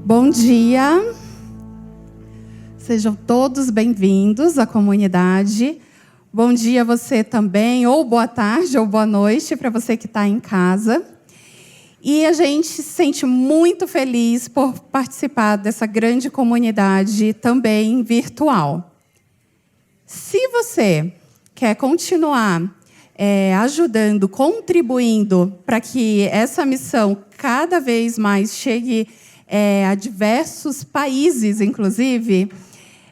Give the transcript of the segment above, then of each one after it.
Bom dia, sejam todos bem-vindos à comunidade. Bom dia a você também, ou boa tarde ou boa noite para você que está em casa. E a gente se sente muito feliz por participar dessa grande comunidade também virtual. Se você quer continuar ajudando, contribuindo para que essa missão cada vez mais chegue a diversos países, inclusive,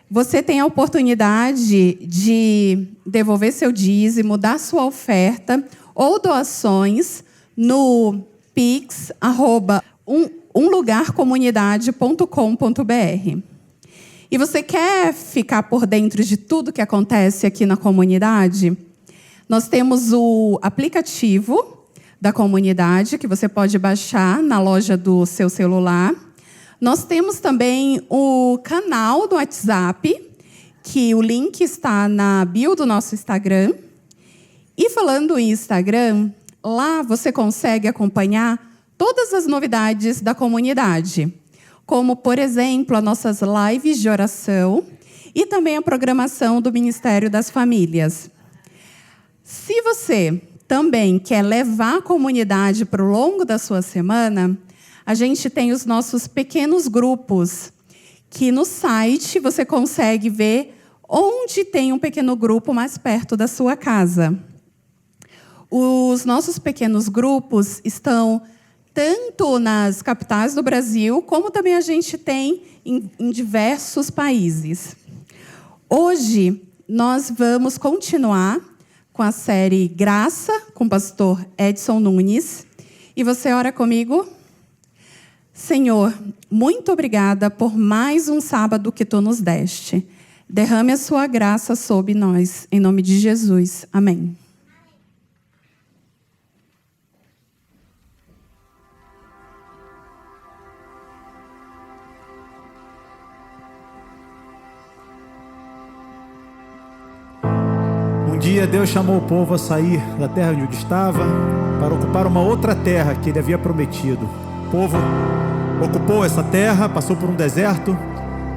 você tem a oportunidade de devolver seu dízimo, dar sua oferta ou doações no pix@umlugarcomunidade.com.br. E você quer ficar por dentro de tudo que acontece aqui na comunidade? Nós temos o aplicativo da comunidade, que você pode baixar na loja do seu celular. Nós temos também o canal do WhatsApp, que o link está na bio do nosso Instagram. E falando em Instagram, lá você consegue acompanhar todas as novidades da comunidade, como, por exemplo, as nossas lives de oração e também a programação do Ministério das Famílias. Se você também quer levar a comunidade para o longo da sua semana, a gente tem os nossos pequenos grupos, que no site você consegue ver onde tem um pequeno grupo mais perto da sua casa. Os nossos pequenos grupos estão tanto nas capitais do Brasil, como também a gente tem em diversos países. Hoje, nós vamos continuar com a série Graça, com o pastor Edson Nunes. E você ora comigo? Senhor, muito obrigada por mais um sábado que Tu nos deste. Derrame a Sua graça sobre nós, em nome de Jesus. Amém. Um dia Deus chamou o povo a sair da terra onde estava para ocupar uma outra terra que Ele havia prometido. O povo ocupou essa terra, passou por um deserto,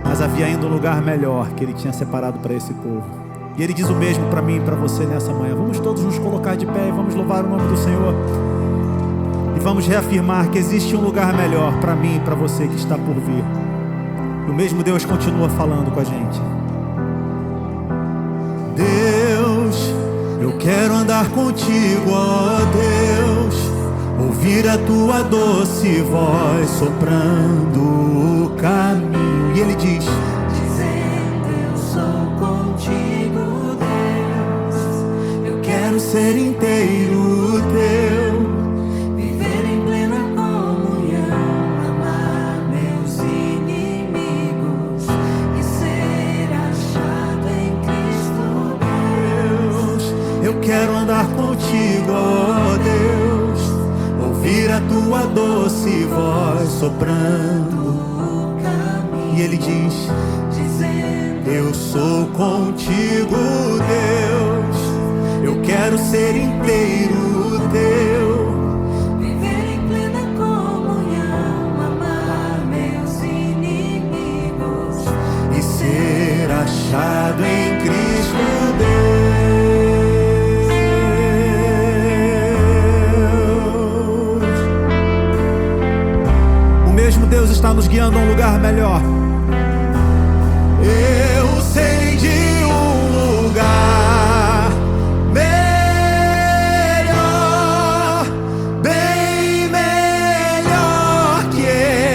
mas havia ainda um lugar melhor que Ele tinha separado para esse povo. E Ele diz o mesmo para mim e para você nessa manhã. Vamos todos nos colocar de pé e vamos louvar o nome do Senhor. E vamos reafirmar que existe um lugar melhor para mim e para você que está por vir. E o mesmo Deus continua falando com a gente. Deus, eu quero andar contigo, ó Deus, ouvir a tua doce voz soprando o caminho. E Ele diz: dizendo, eu sou contigo, Deus, eu quero ser inteiro teu, viver em plena comunhão, amar meus inimigos e ser achado em Cristo. Eu quero andar contigo, ó Deus, ouvir a tua doce voz soprando O caminho, e Ele diz: dizendo, eu sou contigo, Deus, eu quero ser inteiro teu, viver em plena comunhão, amar meus inimigos e ser achado em Cristo Deus. O mesmo Deus está nos guiando a um lugar melhor. Eu sei de um lugar melhor, bem melhor que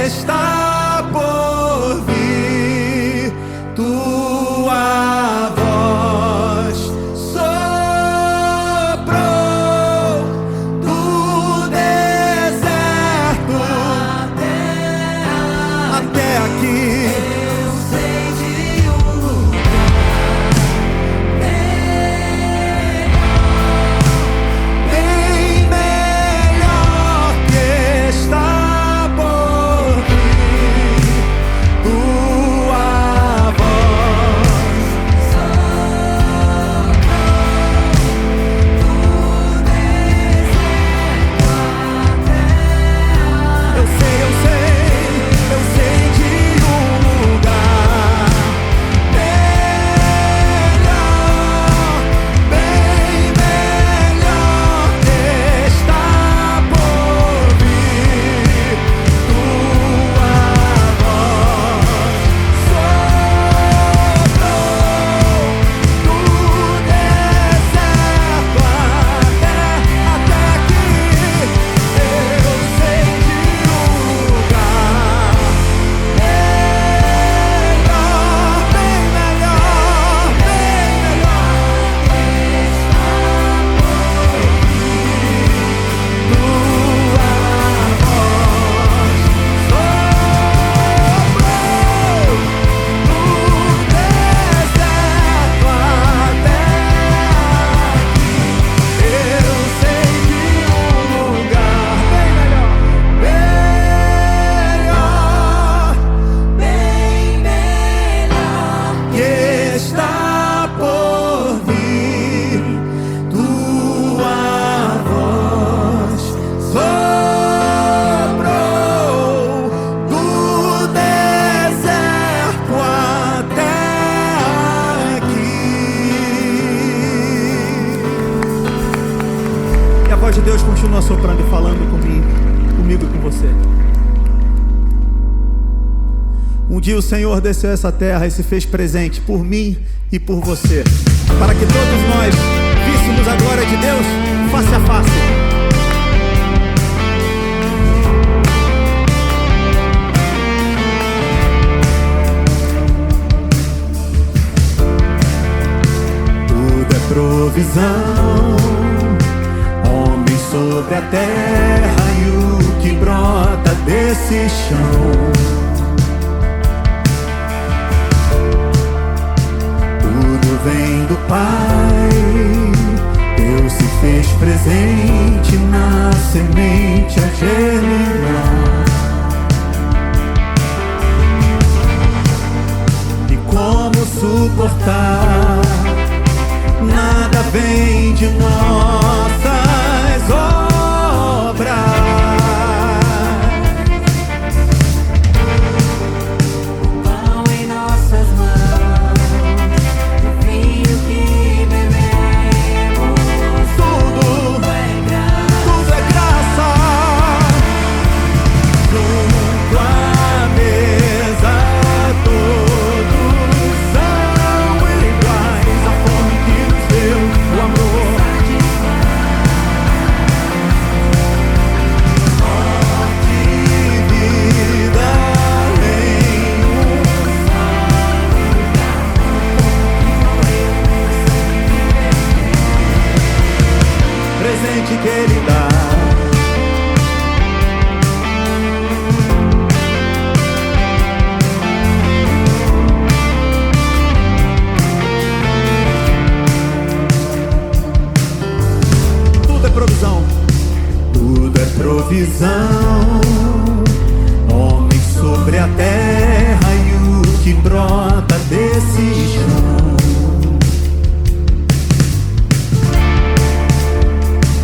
está por vir. Tua voz soprou do deserto até aqui. continua soprando e falando comigo e com você. Um dia o Senhor desceu a essa terra e se fez presente por mim e por você, para que todos nós víssemos a glória de Deus face a face. Tudo é provisão, homem sobre a terra e o que brota desse chão. Tudo vem do Pai, Deus se fez presente na semente a germinar. E como suportar? Nada vem de nossas obras. O pão em nossas mãos, o vinho que bebemos, Tudo é graça. Tudo é graça. Junto à mesa todos são iguais. A fome que nos deu o amor. Morte e vida em um presente que Ele dá. Tudo é provisão. Tudo é provisão. Homem sobre a terra e o que brota desse chão.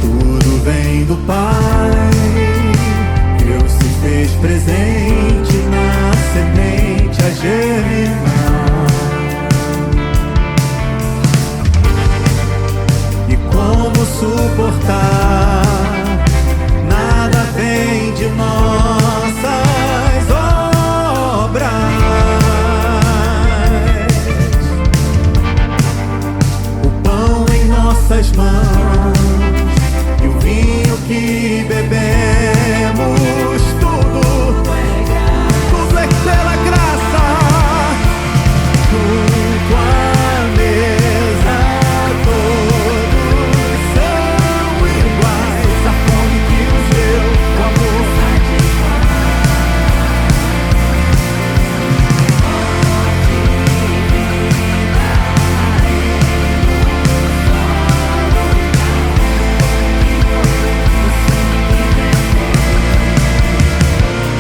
Tudo vem do Pai, Deus se fez presente na semente a germinar. E como suportar? Nada vem de nossas obras. O pão em nossas mãos e o vinho que bebemos, tudo é pela graça. Junto à mesa todos são iguais. A fome que nos deu o amor.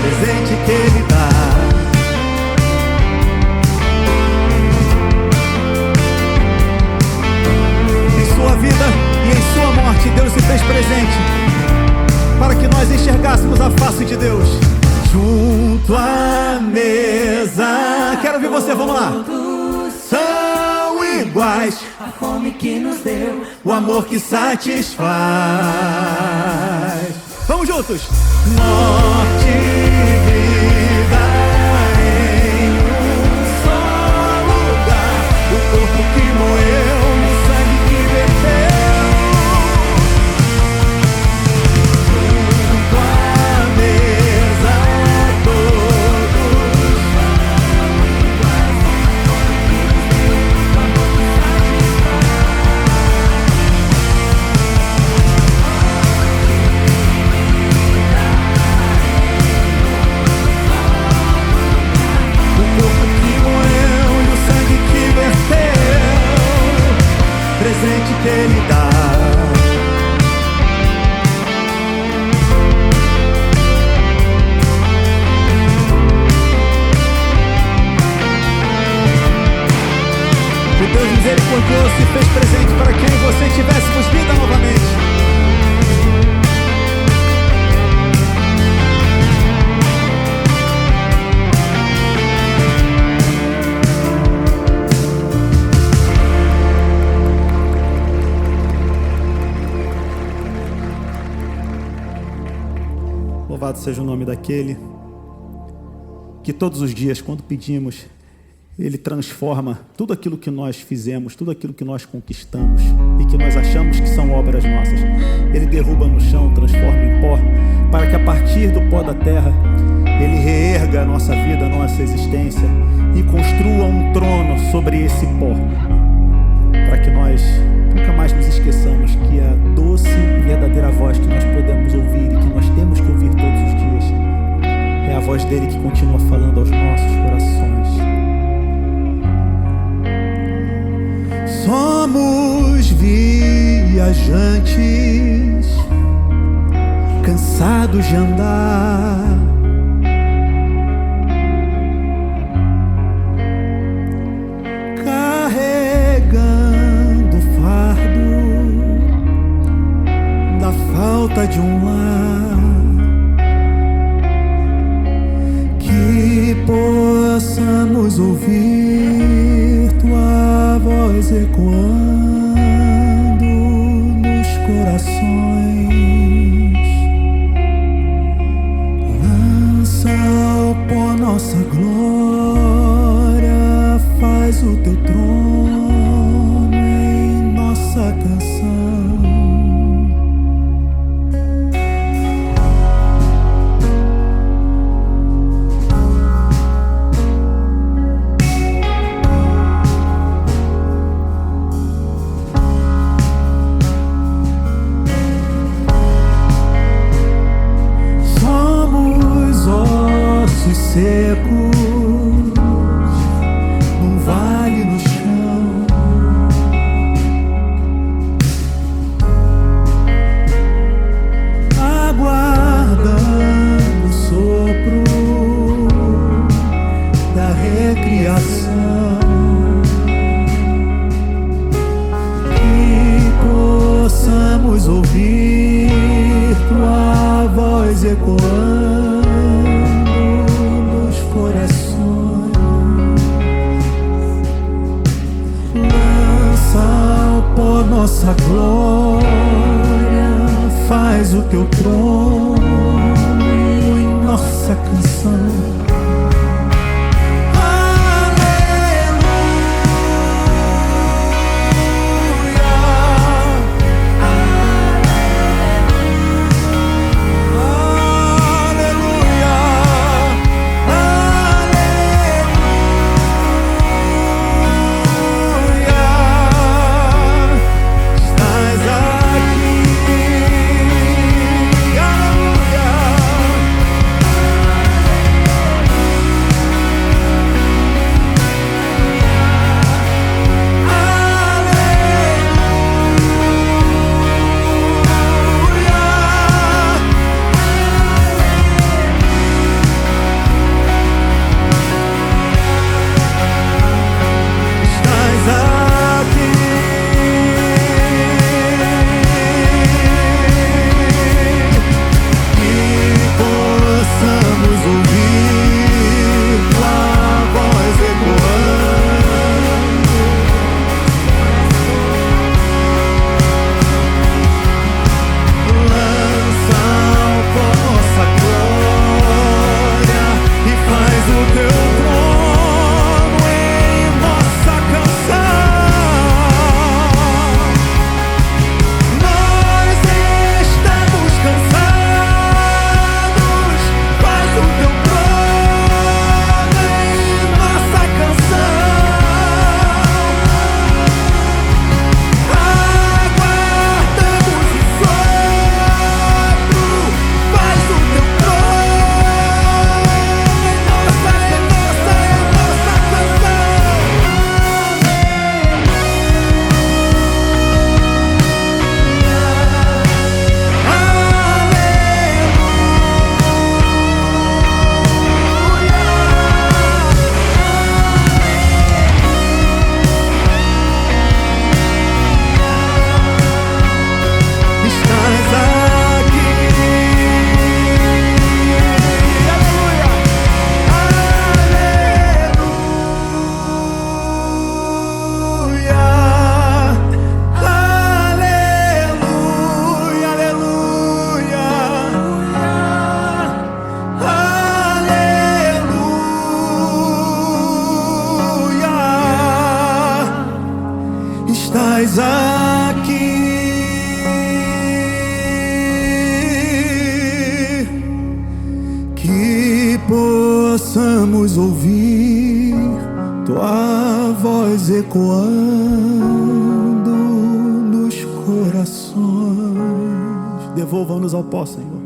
Presente que Ele dá. Em sua vida e em sua morte, Deus se fez presente para que nós enxergássemos a face de Deus. Junto à mesa, quero ver você, vamos lá. São iguais. A fome que nos deu, O amor que satisfaz. Vamos juntos. Morte e vida em um só lugar. O corpo que moeu, o sangue que verteu. Junto à mesa todos. O corpo que moeu e o sangue que verteu. Presente que Ele dá. O Deus misericordioso se fez presente para que eu e você tivéssemos vida novamente. Louvado seja o nome daquele que todos os dias, quando pedimos, Ele transforma tudo aquilo que nós fizemos, tudo aquilo que nós conquistamos e que nós achamos que são obras nossas. Ele derruba no chão, transforma em pó, para que a partir do pó da terra, Ele reerga a nossa vida, a nossa existência e construa um trono sobre esse pó, para que nós nunca mais nos esqueçamos que a doce e verdadeira voz que nós podemos ouvir e que nós temos que ouvir todos os dias é a voz dele que continua falando aos nossos corações. Somos viajantes, cansados de andar, carregando o fardo da falta de um lar, que possamos ouvir tua voz ecoando nos corações. Lança ao pó nossa glória, faz o teu trono em nossa canção. Secos num vale no chão, aguardando o sopro da recriação, que possamos ouvir tua voz ecoando corações. Lança ao pó nossa glória, faz o teu trono em nossa canção. estás aqui. Que possamos ouvir tua voz ecoando nos corações. Devolva-nos ao pó, Senhor.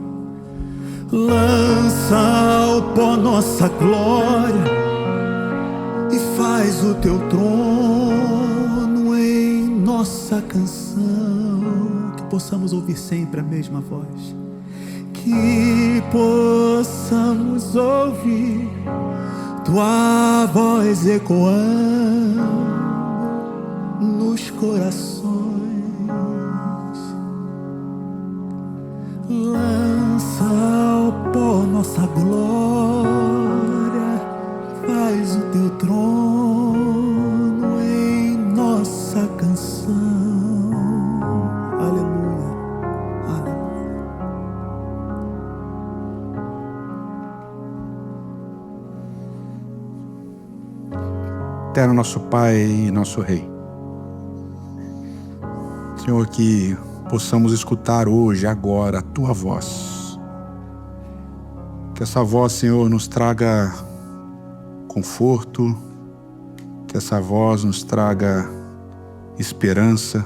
Lança ao pó nossa glória e faz o teu trono em nossa canção. Que possamos ouvir sempre a mesma voz. Que possamos ouvir tua voz ecoando nos corações. Lança ao pó nossa glória, faz o teu trono em nossa canção. Aleluia, aleluia. Eterno nosso Pai e nosso Rei, Senhor, que possamos escutar hoje, agora, a Tua voz. Que essa voz, Senhor, nos traga conforto, que essa voz nos traga esperança,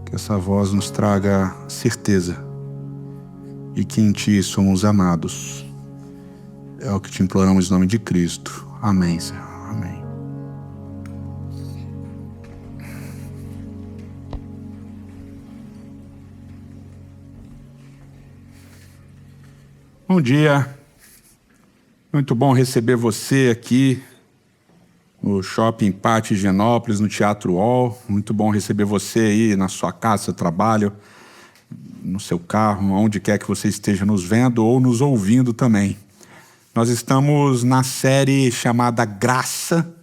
que essa voz nos traga certeza de que em Ti somos amados. É o que te imploramos em nome de Cristo. Amém, Senhor. Amém. Bom dia. Muito bom receber você aqui no Shopping Pátio Higienópolis, no Teatro UOL. Muito bom receber você aí na sua casa, seu trabalho, no seu carro, onde quer que você esteja nos vendo ou nos ouvindo também. Nós estamos na série chamada Graça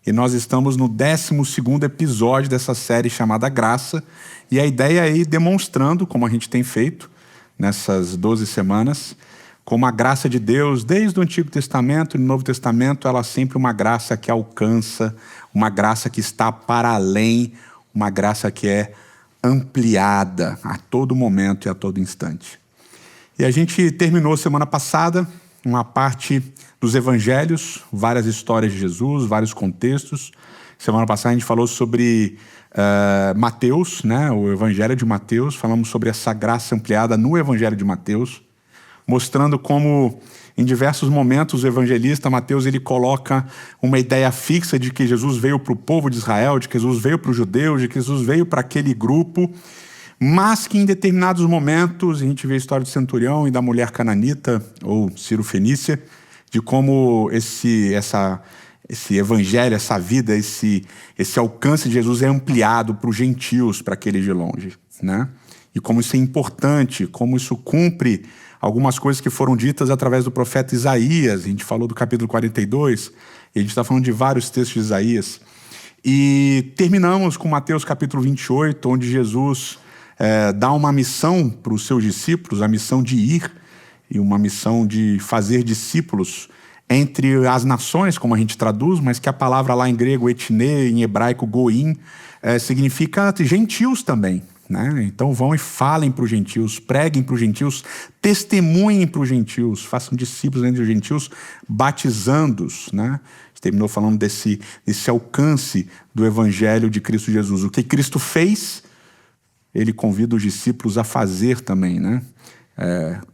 e nós estamos no 12º episódio dessa série chamada Graça. E a ideia é ir demonstrando, como a gente tem feito nessas 12 semanas, como a graça de Deus, desde o Antigo Testamento e no Novo Testamento, ela é sempre uma graça que alcança, uma graça que está para além, uma graça que é ampliada a todo momento e a todo instante. E a gente terminou semana passada uma parte dos evangelhos, várias histórias de Jesus, vários contextos. Semana passada a gente falou sobre Mateus, né? O evangelho de Mateus. Falamos sobre essa graça ampliada no evangelho de Mateus, mostrando como em diversos momentos o evangelista Mateus ele coloca uma ideia fixa de que Jesus veio para o povo de Israel, de que Jesus veio para os judeus, de que Jesus veio para aquele grupo, mas que em determinados momentos, a gente vê a história do centurião e da mulher cananita, ou Ciro-fenícia, de como esse evangelho, essa vida, esse alcance de Jesus é ampliado para os gentios, para aqueles de longe, né? E como isso é importante, como isso cumpre algumas coisas que foram ditas através do profeta Isaías. A gente falou do capítulo 42, e a gente está falando de vários textos de Isaías. E terminamos com Mateus capítulo 28, onde Jesus dá uma missão para os seus discípulos, a missão de ir, e uma missão de fazer discípulos entre as nações, como a gente traduz, mas que a palavra lá em grego, etnê, em hebraico, goim, significa gentios também. Né? Então vão e falem para os gentios, preguem para os gentios, testemunhem para os gentios, façam discípulos entre os gentios, batizando-os. Né? A gente terminou falando desse alcance do evangelho de Cristo Jesus. O que Cristo fez, ele convida os discípulos a fazer também, né?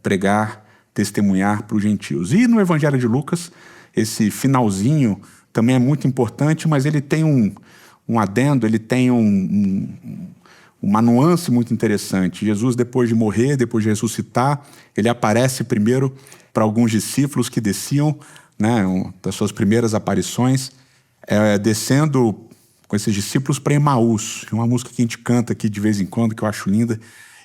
Pregar, testemunhar para os gentios. E no evangelho de Lucas, esse finalzinho também é muito importante, mas ele tem um adendo, ele tem uma nuance muito interessante. Jesus, depois de morrer, depois de ressuscitar, ele aparece primeiro para alguns discípulos que desciam, né, das suas primeiras aparições, descendo com esses discípulos para Emaús. É uma música que a gente canta aqui de vez em quando, que eu acho linda.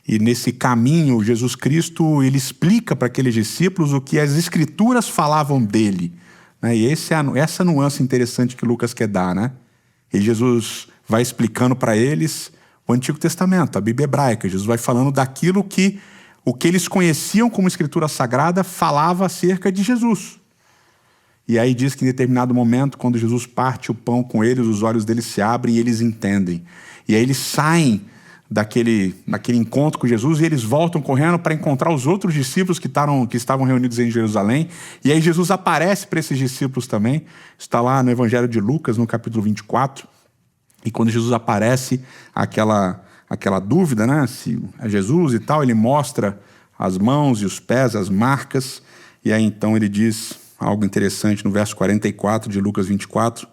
E nesse caminho, Jesus Cristo ele explica para aqueles discípulos o que as Escrituras falavam dele. Né? E essa nuance interessante que Lucas quer dar. Né? E Jesus vai explicando para eles o Antigo Testamento, a Bíblia hebraica. Jesus vai falando daquilo que o que eles conheciam como Escritura Sagrada falava acerca de Jesus. E aí diz que em determinado momento, quando Jesus parte o pão com eles, os olhos deles se abrem e eles entendem. E aí eles saem daquele encontro com Jesus e eles voltam correndo para encontrar os outros discípulos que estavam reunidos em Jerusalém. E aí Jesus aparece para esses discípulos também. Está lá no Evangelho de Lucas, no capítulo 24. E quando Jesus aparece, aquela dúvida, né, se é Jesus e tal, ele mostra as mãos e os pés, as marcas. E aí então ele diz algo interessante no verso 44 de Lucas 24.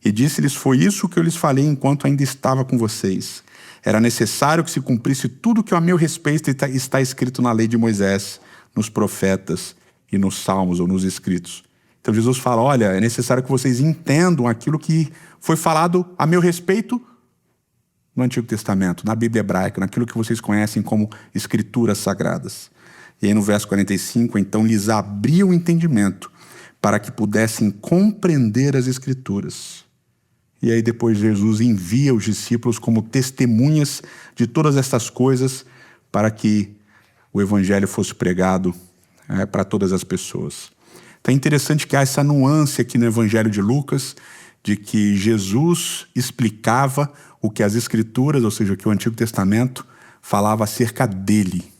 E disse-lhes: foi isso que eu lhes falei enquanto ainda estava com vocês. Era necessário que se cumprisse tudo que a meu respeito está escrito na lei de Moisés, nos profetas e nos salmos ou nos escritos. Então Jesus fala: olha, é necessário que vocês entendam aquilo que foi falado a meu respeito no Antigo Testamento, na Bíblia hebraica, naquilo que vocês conhecem como escrituras sagradas. E aí no verso 45, então lhes abriu o entendimento para que pudessem compreender as escrituras. E aí depois Jesus envia os discípulos como testemunhas de todas estas coisas para que o evangelho fosse pregado para todas as pessoas. Então é interessante que há essa nuance aqui no evangelho de Lucas, de que Jesus explicava o que as escrituras, ou seja, o que o Antigo Testamento falava acerca dele.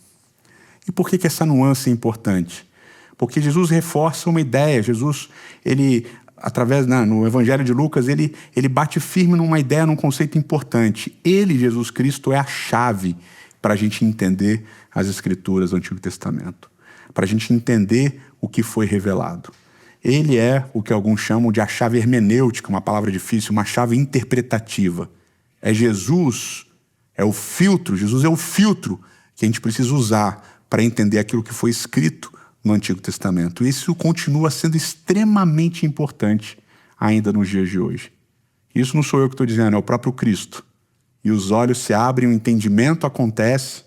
E por que essa nuance é importante? Porque Jesus reforça uma ideia. Jesus, no Evangelho de Lucas, ele bate firme numa ideia, num conceito importante. Ele, Jesus Cristo, é a chave para a gente entender as Escrituras do Antigo Testamento, para a gente entender o que foi revelado. Ele é o que alguns chamam de a chave hermenêutica, uma palavra difícil, uma chave interpretativa. É Jesus, é o filtro, Jesus é o filtro que a gente precisa usar para entender aquilo que foi escrito no Antigo Testamento. Isso continua sendo extremamente importante ainda nos dias de hoje. Isso não sou eu que estou dizendo, é o próprio Cristo. E os olhos se abrem, o entendimento acontece,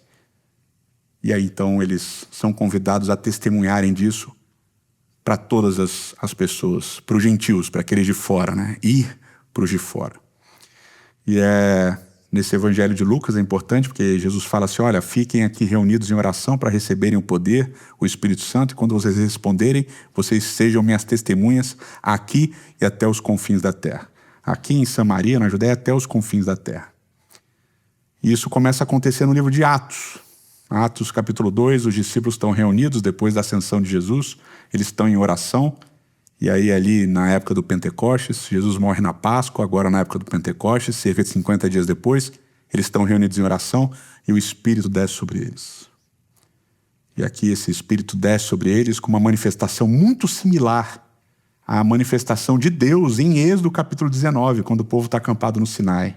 e aí então eles são convidados a testemunharem disso para todas as pessoas, para os gentios, para aqueles de fora, né? Ir para os de fora. E nesse Evangelho de Lucas é importante, porque Jesus fala assim: olha, fiquem aqui reunidos em oração para receberem o poder, o Espírito Santo, e quando vocês responderem, vocês sejam minhas testemunhas aqui e até os confins da terra. Aqui em Samaria, na Judéia, até os confins da terra. E isso começa a acontecer no livro de Atos. Atos capítulo 2, os discípulos estão reunidos depois da ascensão de Jesus, eles estão em oração, e aí ali na época do Pentecostes, Jesus morre na Páscoa, agora na época do Pentecostes, cerca de 50 dias depois, eles estão reunidos em oração e o Espírito desce sobre eles. E aqui esse Espírito desce sobre eles com uma manifestação muito similar à manifestação de Deus em Êxodo capítulo 19, quando o povo está acampado no Sinai.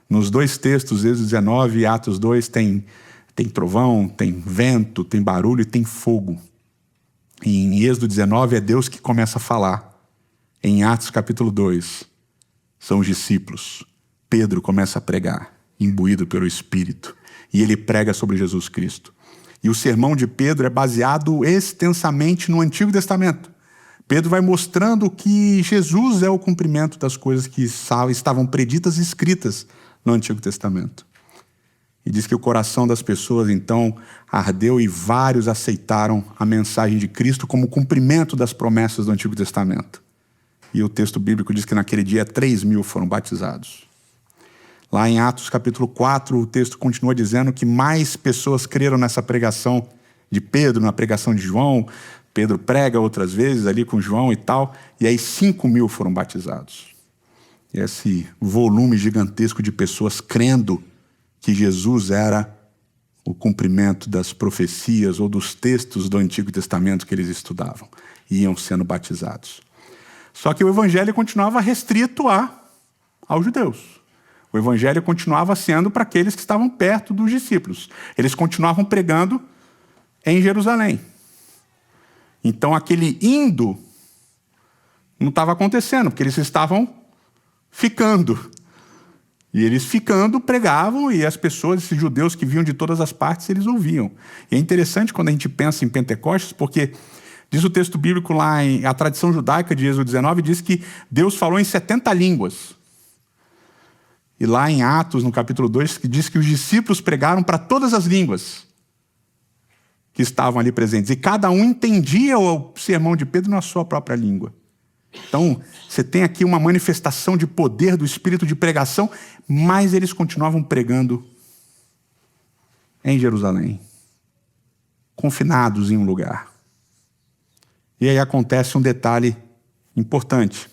Nos dois textos, Êxodo 19 e Atos 2, tem trovão, tem vento, tem barulho e tem fogo. Em Êxodo 19 é Deus que começa a falar. Em Atos capítulo 2 são os discípulos. Pedro começa a pregar, imbuído pelo Espírito. E ele prega sobre Jesus Cristo. E o sermão de Pedro é baseado extensamente no Antigo Testamento. Pedro vai mostrando que Jesus é o cumprimento das coisas que estavam preditas e escritas no Antigo Testamento. E diz que o coração das pessoas, então, ardeu e vários aceitaram a mensagem de Cristo como cumprimento das promessas do Antigo Testamento. E o texto bíblico diz que naquele dia 3.000 foram batizados. Lá em Atos capítulo 4, o texto continua dizendo que mais pessoas creram nessa pregação de Pedro, na pregação de João. Pedro prega outras vezes ali com João e tal, e aí 5.000 foram batizados. E esse volume gigantesco de pessoas crendo que Jesus era o cumprimento das profecias ou dos textos do Antigo Testamento que eles estudavam, e iam sendo batizados. Só que o evangelho continuava restrito aos judeus. O evangelho continuava sendo para aqueles que estavam perto dos discípulos. Eles continuavam pregando em Jerusalém. Então aquele indo não estava acontecendo, porque eles estavam ficando. E eles ficando, pregavam, e as pessoas, esses judeus que vinham de todas as partes, eles ouviam. E é interessante quando a gente pensa em Pentecostes, porque diz o texto bíblico lá, a tradição judaica de Êxodo 19, diz que Deus falou em 70 línguas. E lá em Atos, no capítulo 2, diz que os discípulos pregaram para todas as línguas que estavam ali presentes. E cada um entendia o sermão de Pedro na sua própria língua. Então, você tem aqui uma manifestação de poder do espírito de pregação, mas eles continuavam pregando em Jerusalém, confinados em um lugar. E aí acontece um detalhe importante.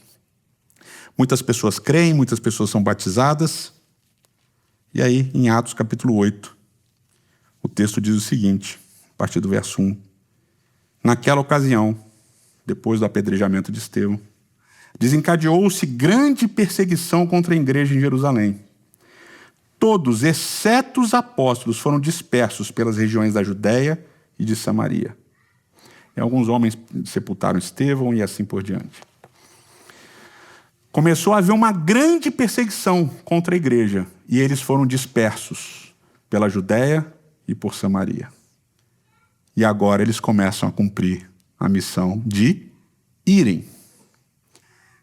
Muitas pessoas creem, muitas pessoas são batizadas. E aí, em Atos capítulo 8, o texto diz o seguinte, a partir do verso 1. Naquela ocasião, depois do apedrejamento de Estevão, desencadeou-se grande perseguição contra a igreja em Jerusalém. Todos, exceto os apóstolos, foram dispersos pelas regiões da Judéia e de Samaria. E alguns homens sepultaram Estevão e assim por diante. Começou a haver uma grande perseguição contra a igreja, e eles foram dispersos pela Judéia e por Samaria. E agora eles começam a cumprir a missão de irem.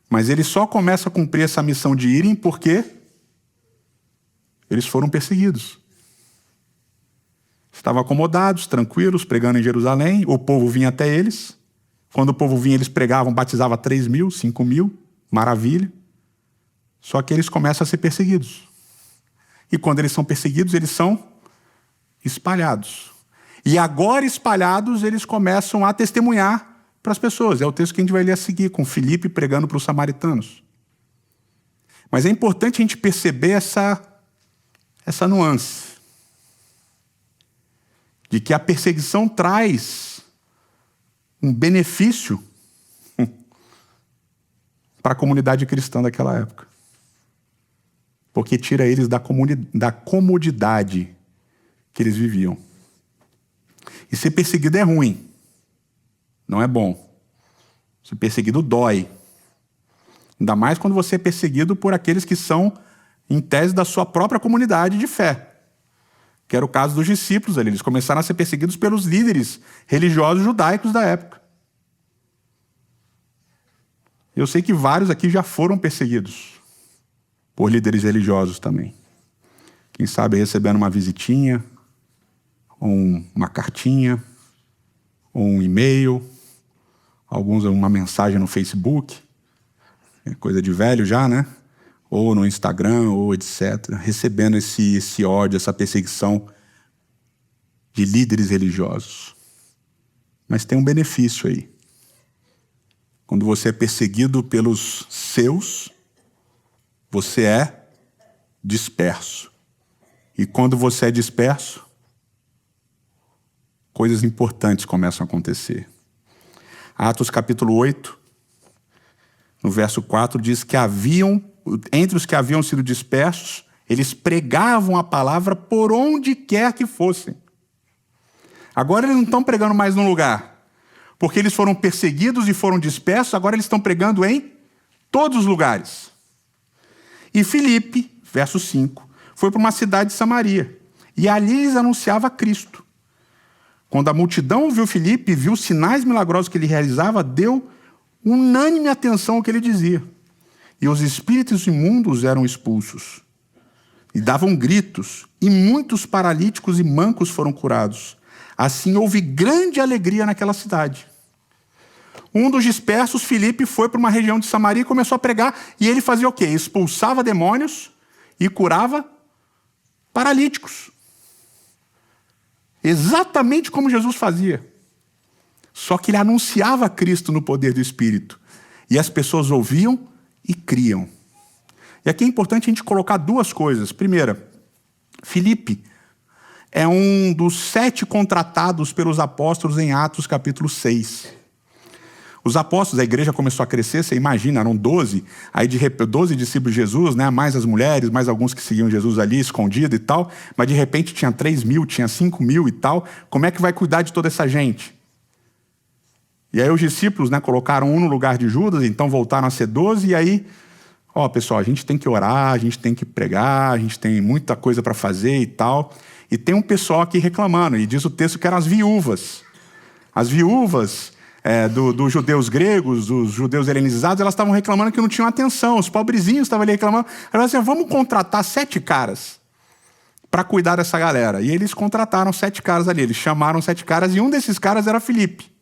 Mas eles só começam a cumprir essa missão de irem porque eles foram perseguidos. Estavam acomodados, tranquilos, pregando em Jerusalém, o povo vinha até eles. Quando o povo vinha, eles pregavam, batizavam 3.000, 5.000, maravilha. Só que eles começam a ser perseguidos. E quando eles são perseguidos, eles são espalhados. E agora espalhados, eles começam a testemunhar para as pessoas. É o texto que a gente vai ler a seguir, com Filipe pregando para os samaritanos. Mas é importante a gente perceber essa nuance de que a perseguição traz um benefício para a comunidade cristã daquela época. Porque tira eles da comodidade que eles viviam. E ser perseguido é ruim. Não é bom. Ser perseguido dói. Ainda mais quando você é perseguido por aqueles que são, em tese, da sua própria comunidade de fé. Que era o caso dos discípulos ali. Eles começaram a ser perseguidos pelos líderes religiosos judaicos da época. Eu sei que vários aqui já foram perseguidos por líderes religiosos também. Quem sabe recebendo uma visitinha, ou uma cartinha, ou um e-mail, alguns uma mensagem no Facebook, é coisa de velho já, né? Ou no Instagram, ou etc. Recebendo esse ódio, essa perseguição de líderes religiosos. Mas tem um benefício aí. Quando você é perseguido pelos seus, você é disperso. E quando você é disperso, coisas importantes começam a acontecer. Atos capítulo 8, no verso 4, diz que entre os que haviam sido dispersos, eles pregavam a palavra por onde quer que fossem. Agora eles não estão pregando mais num lugar, porque eles foram perseguidos e foram dispersos, agora eles estão pregando em todos os lugares. E Filipe, verso 5, foi para uma cidade de Samaria, e ali eles anunciavam Cristo. Quando a multidão viu Filipe, viu os sinais milagrosos que ele realizava, deu unânime atenção ao que ele dizia. E os espíritos imundos eram expulsos. E davam gritos, e muitos paralíticos e mancos foram curados. Assim houve grande alegria naquela cidade. Um dos dispersos, Filipe, foi para uma região de Samaria e começou a pregar. E ele fazia o quê? Expulsava demônios e curava paralíticos. Exatamente como Jesus fazia. Só que ele anunciava Cristo no poder do Espírito. E as pessoas ouviam e criam. E aqui é importante a gente colocar duas coisas. Primeira, Filipe é um dos 7 contratados pelos apóstolos em Atos capítulo 6. Os apóstolos, a igreja começou a crescer, você imagina, eram 12, aí 12 discípulos de Jesus, né? Mais as mulheres, mais alguns que seguiam Jesus ali, escondido e tal, mas de repente tinha 3.000, tinha 5.000 e tal. Como é que vai cuidar de toda essa gente? E aí os discípulos, né, colocaram um no lugar de Judas, então voltaram a ser 12, e aí, pessoal, a gente tem que orar, a gente tem que pregar, a gente tem muita coisa para fazer e tal. E tem um pessoal aqui reclamando, e diz o texto que eram as viúvas. As viúvas dos judeus gregos, dos judeus helenizados, elas estavam reclamando que não tinham atenção. Os pobrezinhos estavam ali reclamando. Elas falaram assim, vamos contratar 7 caras para cuidar dessa galera. E eles contrataram 7 caras ali. Eles chamaram 7 caras e um desses caras era Filipe.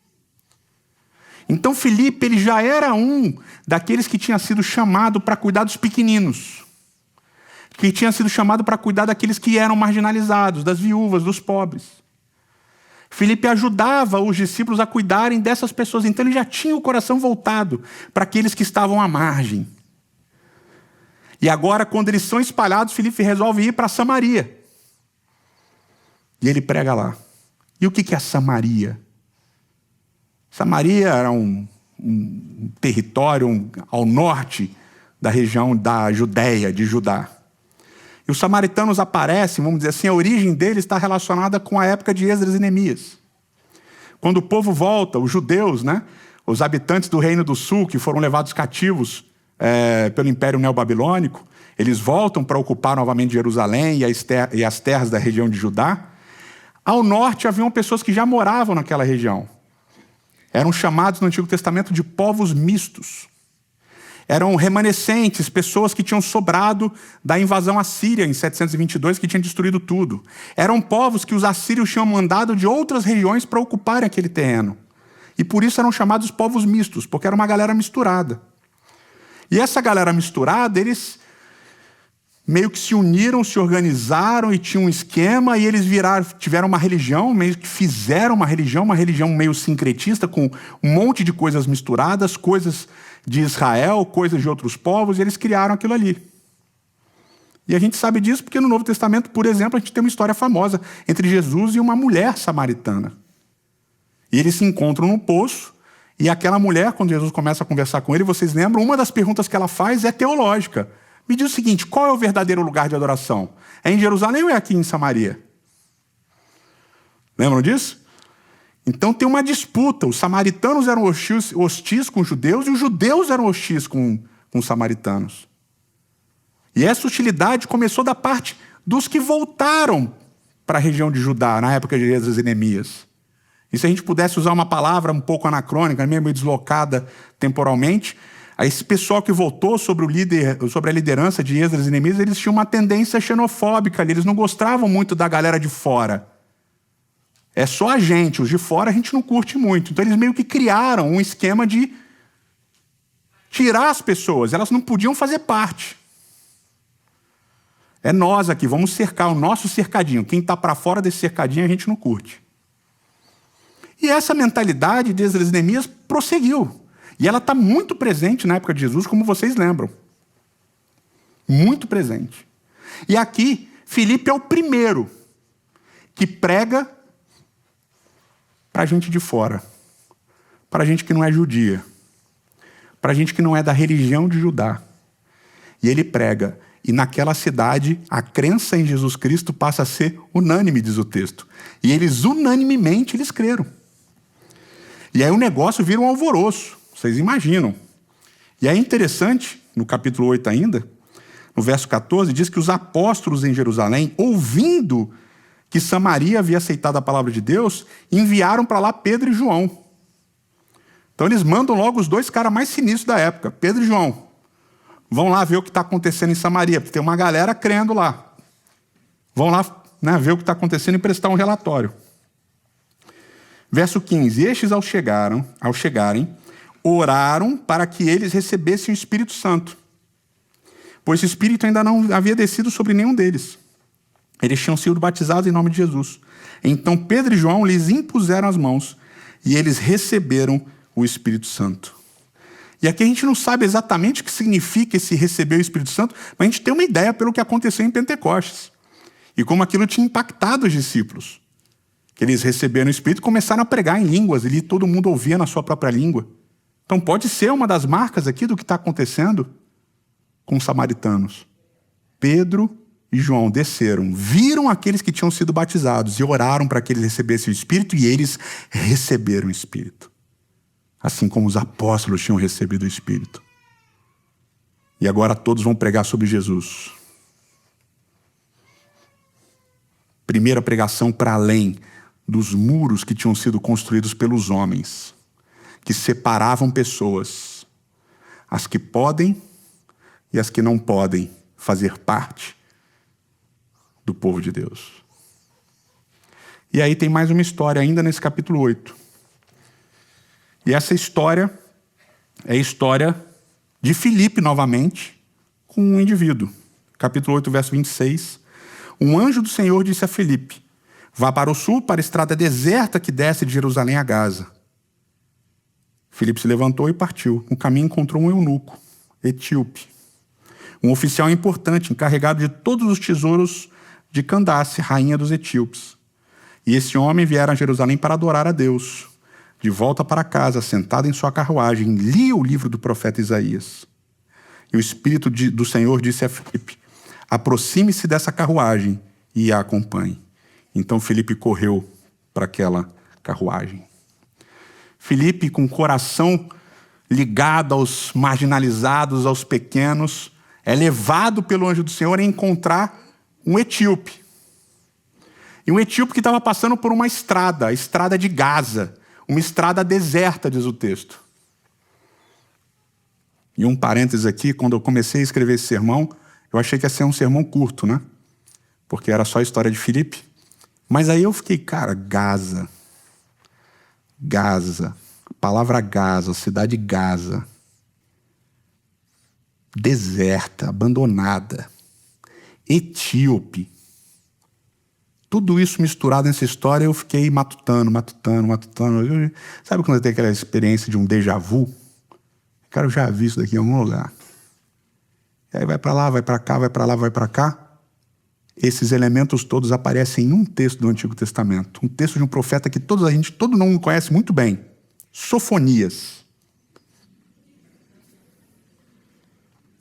Então Filipe, ele já era um daqueles que tinha sido chamado para cuidar dos pequeninos, que tinha sido chamado para cuidar daqueles que eram marginalizados, das viúvas, dos pobres. Filipe ajudava os discípulos a cuidarem dessas pessoas, então ele já tinha o coração voltado para aqueles que estavam à margem. E agora, quando eles são espalhados, Filipe resolve ir para Samaria. E ele prega lá. E o que é Samaria? Samaria era um território ao norte da região da Judéia, de Judá. E os samaritanos aparecem, vamos dizer assim, a origem deles está relacionada com a época de Esdras e Neemias. Quando o povo volta, os judeus, os habitantes do Reino do Sul, que foram levados cativos pelo Império Neobabilônico, eles voltam para ocupar novamente Jerusalém e as terras da região de Judá. Ao norte haviam pessoas que já moravam naquela região. Eram chamados no Antigo Testamento de povos mistos. Eram remanescentes, pessoas que tinham sobrado da invasão assíria em 722, que tinha destruído tudo. Eram povos que os assírios tinham mandado de outras regiões para ocuparem aquele terreno. E por isso eram chamados povos mistos, porque era uma galera misturada. E essa galera misturada, eles meio que se uniram, se organizaram e tinham um esquema, e eles tiveram uma religião, meio que fizeram uma religião meio sincretista, com um monte de coisas misturadas, coisas de Israel, coisas de outros povos, e eles criaram aquilo ali. E a gente sabe disso porque no Novo Testamento, por exemplo, a gente tem uma história famosa entre Jesus e uma mulher samaritana. E eles se encontram num poço, e aquela mulher, quando Jesus começa a conversar com ele, vocês lembram, uma das perguntas que ela faz é teológica. Me diz o seguinte, qual é o verdadeiro lugar de adoração? É em Jerusalém ou é aqui em Samaria? Lembram disso? Então tem uma disputa. Os samaritanos eram hostis com os judeus e os judeus eram hostis com os samaritanos. E essa hostilidade começou da parte dos que voltaram para a região de Judá, na época de Esdras e Neemias. E se a gente pudesse usar uma palavra um pouco anacrônica, meio deslocada temporalmente, esse pessoal que voltou sobre a liderança de Esdras e Neemias, eles tinham uma tendência xenofóbica ali, eles não gostavam muito da galera de fora. É só a gente, os de fora a gente não curte muito. Então eles meio que criaram um esquema de tirar as pessoas, elas não podiam fazer parte. É nós aqui, vamos cercar o nosso cercadinho. Quem está para fora desse cercadinho a gente não curte. E essa mentalidade de Esdras e Neemias prosseguiu. E ela está muito presente na época de Jesus, como vocês lembram. Muito presente. E aqui, Filipe é o primeiro que prega para a gente de fora. Para a gente que não é judia. Para a gente que não é da religião de Judá. E ele prega. E naquela cidade, a crença em Jesus Cristo passa a ser unânime, diz o texto. E eles unanimemente creram. E aí o negócio vira um alvoroço. Vocês imaginam. E é interessante, no capítulo 8 ainda, no verso 14, diz que os apóstolos em Jerusalém, ouvindo que Samaria havia aceitado a palavra de Deus, enviaram para lá Pedro e João. Então eles mandam logo os dois caras mais sinistros da época, Pedro e João. Vão lá ver o que está acontecendo em Samaria, porque tem uma galera crendo lá. Vão lá ver o que está acontecendo e prestar um relatório. Verso 15, estes ao chegarem, oraram para que eles recebessem o Espírito Santo, pois o Espírito ainda não havia descido sobre nenhum deles. Eles tinham sido batizados em nome de Jesus. Então Pedro e João lhes impuseram as mãos e eles receberam o Espírito Santo. E aqui a gente não sabe exatamente o que significa esse receber o Espírito Santo, mas a gente tem uma ideia pelo que aconteceu em Pentecostes e como aquilo tinha impactado os discípulos. Que eles receberam o Espírito e começaram a pregar em línguas, e todo mundo ouvia na sua própria língua. Então pode ser uma das marcas aqui do que está acontecendo com os samaritanos. Pedro e João desceram, viram aqueles que tinham sido batizados e oraram para que eles recebessem o Espírito, e eles receberam o Espírito. Assim como os apóstolos tinham recebido o Espírito. E agora todos vão pregar sobre Jesus. Primeira pregação para além dos muros que tinham sido construídos pelos homens, que separavam pessoas, as que podem e as que não podem fazer parte do povo de Deus. E aí tem mais uma história ainda nesse capítulo 8. E essa história é a história de Filipe novamente, com um indivíduo. Capítulo 8, verso 26. Um anjo do Senhor disse a Filipe: vá para o sul, para a estrada deserta que desce de Jerusalém a Gaza. Filipe se levantou e partiu. No caminho encontrou um eunuco, etíope, um oficial importante, encarregado de todos os tesouros de Candace, rainha dos etíopes. E esse homem viera a Jerusalém para adorar a Deus. De volta para casa, sentado em sua carruagem, lia o livro do profeta Isaías. E o Espírito do Senhor disse a Filipe: aproxime-se dessa carruagem e a acompanhe. Então Filipe correu para aquela carruagem. Filipe, com o coração ligado aos marginalizados, aos pequenos, é levado pelo anjo do Senhor a encontrar um etíope. E um etíope que estava passando por uma estrada, a estrada de Gaza, uma estrada deserta, diz o texto. E um parênteses aqui, quando eu comecei a escrever esse sermão, eu achei que ia ser um sermão curto, né? Porque era só a história de Filipe. Mas aí eu fiquei, cara, Gaza. Gaza. A palavra Gaza, cidade Gaza. Deserta, abandonada. Etíope. Tudo isso misturado nessa história, eu fiquei matutando. Sabe quando tem aquela experiência de um déjà vu? Cara, eu já vi isso daqui em algum lugar. E aí vai para lá, vai para cá, vai para lá, vai para cá. Esses elementos todos aparecem em um texto do Antigo Testamento. Um texto de um profeta que todo mundo conhece muito bem. Sofonias.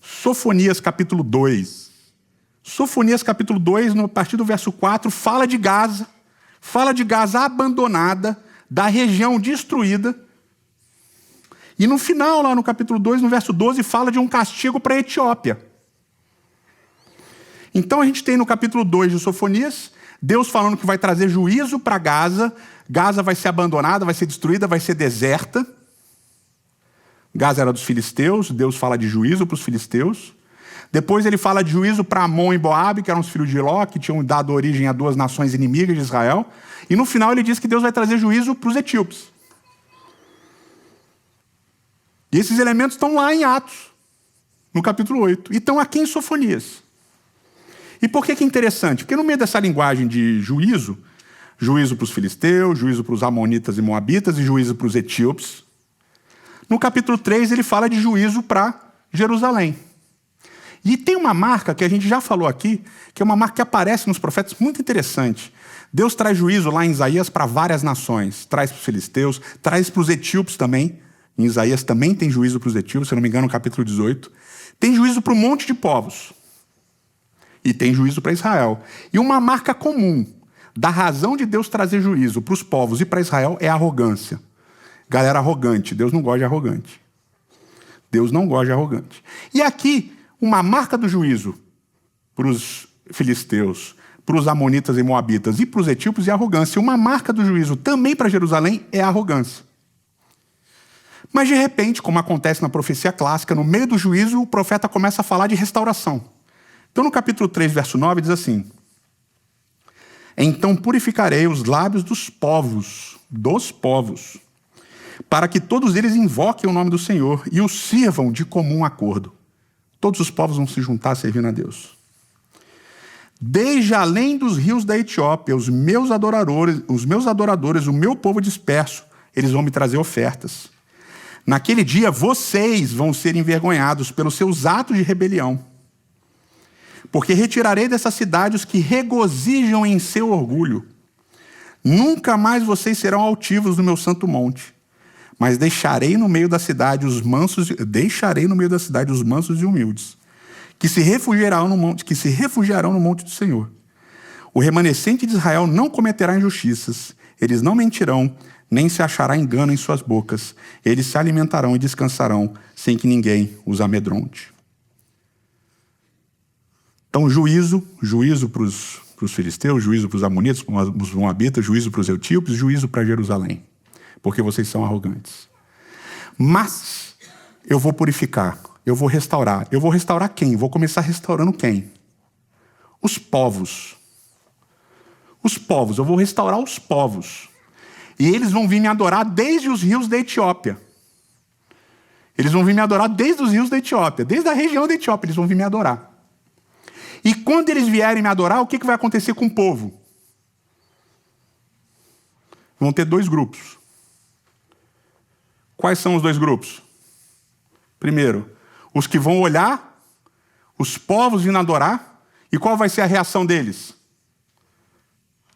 Sofonias capítulo 2. Sofonias capítulo 2, a partir do verso 4, fala de Gaza abandonada, da região destruída. E no final, lá no capítulo 2, no verso 12, fala de um castigo para a Etiópia. Então a gente tem no capítulo 2 de Sofonias, Deus falando que vai trazer juízo para Gaza. Gaza vai ser abandonada, vai ser destruída, vai ser deserta. Gaza era dos filisteus, Deus fala de juízo para os filisteus. Depois ele fala de juízo para Amon e Moabe, que eram os filhos de Ló, que tinham dado origem a duas nações inimigas de Israel. E no final ele diz que Deus vai trazer juízo para os etíopes. E esses elementos estão lá em Atos, no capítulo 8. E estão aqui em Sofonias. E por que é interessante? Porque no meio dessa linguagem de juízo para os filisteus, juízo para os amonitas e moabitas e juízo para os etíopes, no capítulo 3 ele fala de juízo para Jerusalém. E tem uma marca que a gente já falou aqui, que é uma marca que aparece nos profetas muito interessante. Deus traz juízo lá em Isaías para várias nações. Traz para os filisteus, traz para os etíopes também. Em Isaías também tem juízo para os etíopes, se eu não me engano, no capítulo 18. Tem juízo para um monte de povos. E tem juízo para Israel. E uma marca comum da razão de Deus trazer juízo para os povos e para Israel é a arrogância. Galera arrogante. Deus não gosta de arrogante. Deus não gosta de arrogante. E aqui, uma marca do juízo para os filisteus, para os amonitas e moabitas e para os etíopes é a arrogância. Uma marca do juízo também para Jerusalém é a arrogância. Mas, de repente, como acontece na profecia clássica, no meio do juízo, o profeta começa a falar de restauração. Então, no capítulo 3, verso 9, diz assim: então purificarei os lábios dos povos, para que todos eles invoquem o nome do Senhor e o sirvam de comum acordo. Todos os povos vão se juntar servindo a Deus. Desde além dos rios da Etiópia, os meus adoradores, o meu povo disperso, eles vão me trazer ofertas. Naquele dia, vocês vão ser envergonhados pelos seus atos de rebelião. Porque retirarei dessa cidade os que regozijam em seu orgulho. Nunca mais vocês serão altivos no meu santo monte. Mas deixarei no meio da cidade os mansos e humildes, que se refugiarão no monte do Senhor. O remanescente de Israel não cometerá injustiças, eles não mentirão, nem se achará engano em suas bocas. Eles se alimentarão e descansarão, sem que ninguém os amedronte. Então, juízo para os filisteus, juízo para os amonitas, para os moabitas, juízo para os etíopes, juízo para Jerusalém, porque vocês são arrogantes. Mas eu vou purificar, eu vou restaurar. Eu vou restaurar quem? Vou começar restaurando quem? Os povos. Os povos, eu vou restaurar os povos. E eles vão vir me adorar desde os rios da Etiópia. Eles vão vir me adorar desde os rios da Etiópia, desde a região da Etiópia, eles vão vir me adorar. E quando eles vierem me adorar, o que vai acontecer com o povo? Vão ter 2 grupos. Quais são os 2 grupos? Primeiro, os que vão olhar os povos vindo adorar, e qual vai ser a reação deles?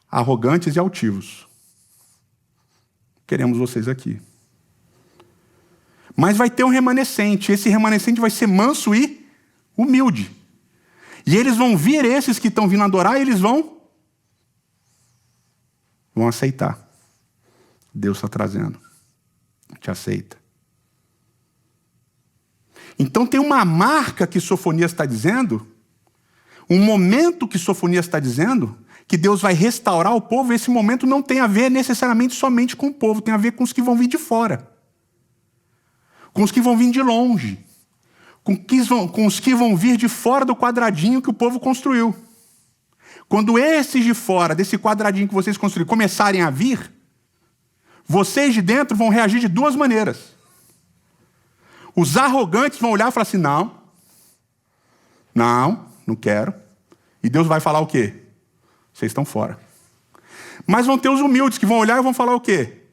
Arrogantes e altivos. Queremos vocês aqui. Mas vai ter um remanescente. Esse remanescente vai ser manso e humilde. E eles vão vir esses que estão vindo adorar e eles vão aceitar. Deus está trazendo. Te aceita. Então tem uma marca que Sofonias está dizendo, um momento que Sofonias está dizendo, que Deus vai restaurar o povo. Esse momento não tem a ver necessariamente somente com o povo, tem a ver com os que vão vir de fora. Com os que vão vir de longe. Com os que vão vir de fora do quadradinho que o povo construiu. Quando esses de fora, desse quadradinho que vocês construíram, começarem a vir, vocês de dentro vão reagir de 2 maneiras. Os arrogantes vão olhar e falar assim, não quero. E Deus vai falar o quê? Vocês estão fora. Mas vão ter os humildes que vão olhar e vão falar o quê?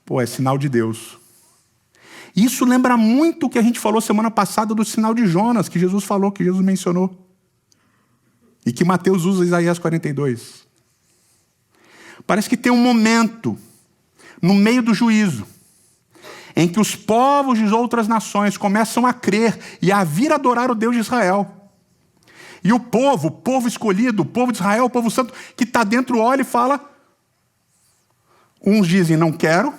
Pô, é sinal de Deus. Isso lembra muito o que a gente falou semana passada do sinal de Jonas, que Jesus falou, que Jesus mencionou. E que Mateus usa em Isaías 42. Parece que tem um momento, no meio do juízo, em que os povos de outras nações começam a crer e a vir adorar o Deus de Israel. E o povo escolhido, o povo de Israel, o povo santo, que está dentro, olha e fala. Uns dizem, não quero.